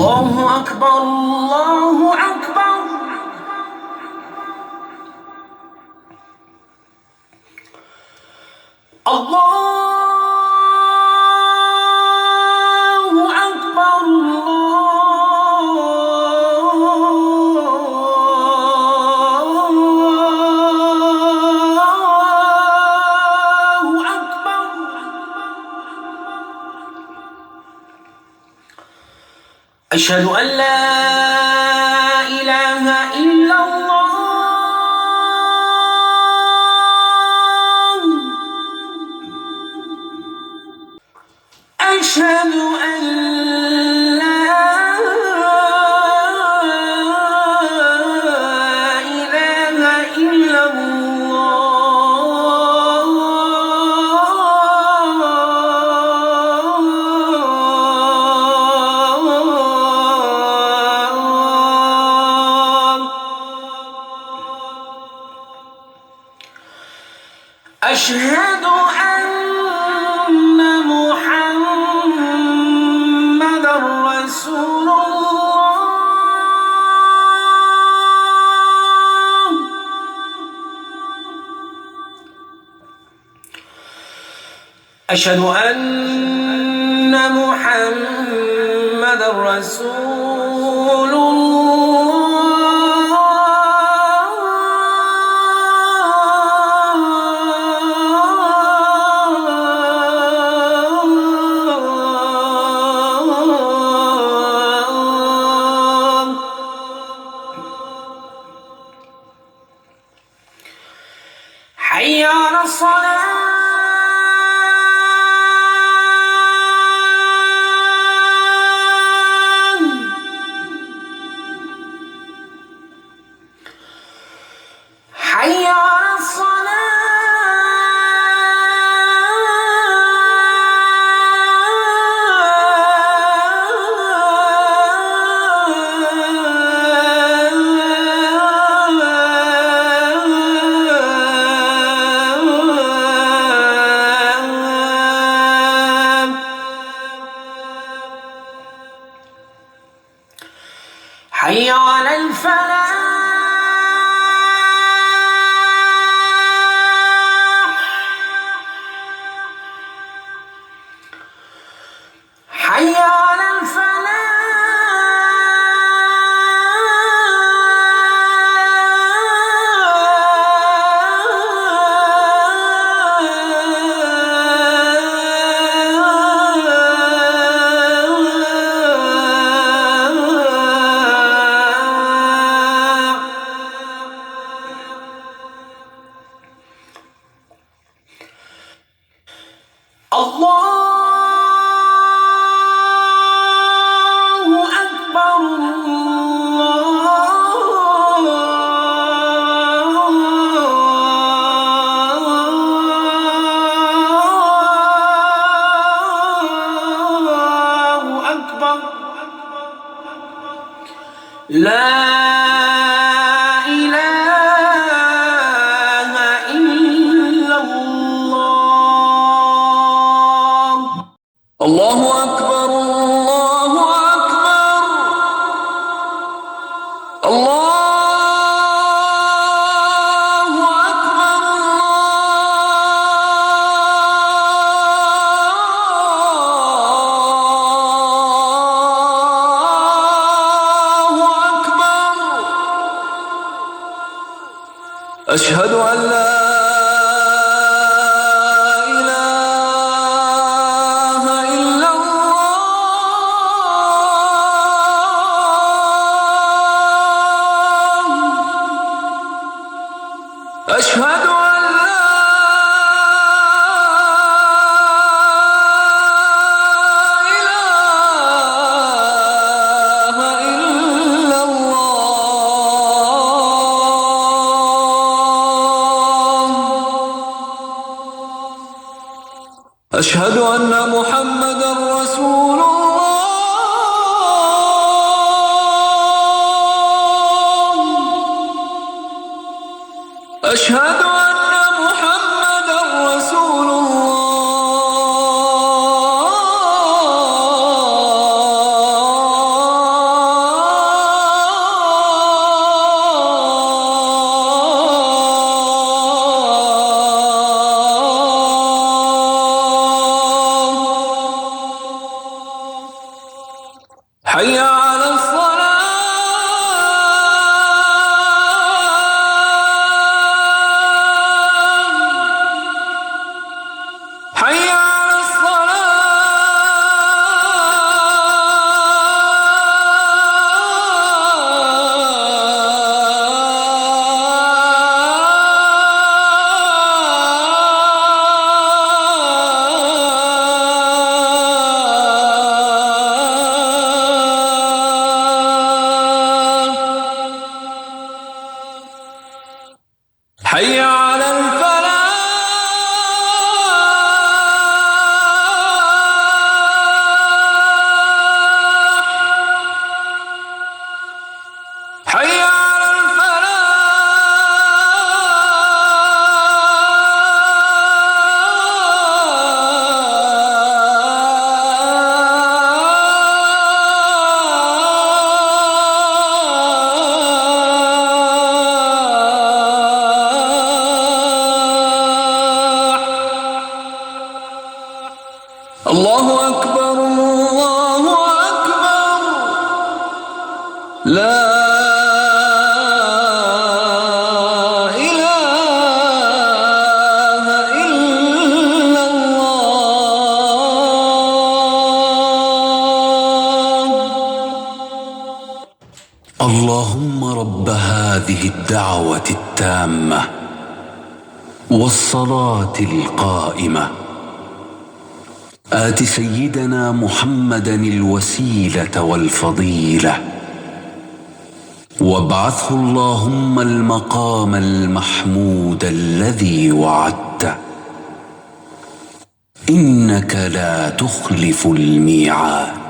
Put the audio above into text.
الله أكبر الله أكبر. الله أكبر الله أكبر. أشهد أن لا إله إلا الله. أشهد أن لا إله إلا الله. أشهد أن محمدًا رسول الله. أشهد أن محمدًا رسول الله. حي على الصلاة. حي على حي على الفلاح. حي على الله أكبر الله أكبر. لا إله إلا الله. الله أكبر الله أكبر. الله أكبر الله أكبر. أشهد أن لا إله إلا الله. أشهد أن لا إله إلا الله. أشهد أن محمدًا رسول الله. أشهد أن محمدًا رسول الله. حي على الصلاة حي على حي على الفلاح حي على الله أكبر الله أكبر لا إله إلا الله. اللهم رب هذه الدعوة التامة والصلاة القائمة آت سيدنا محمدا الوسيلة والفضيلة وابعثه اللهم المقام المحمود الذي وعدته إنك لا تخلف الميعاد.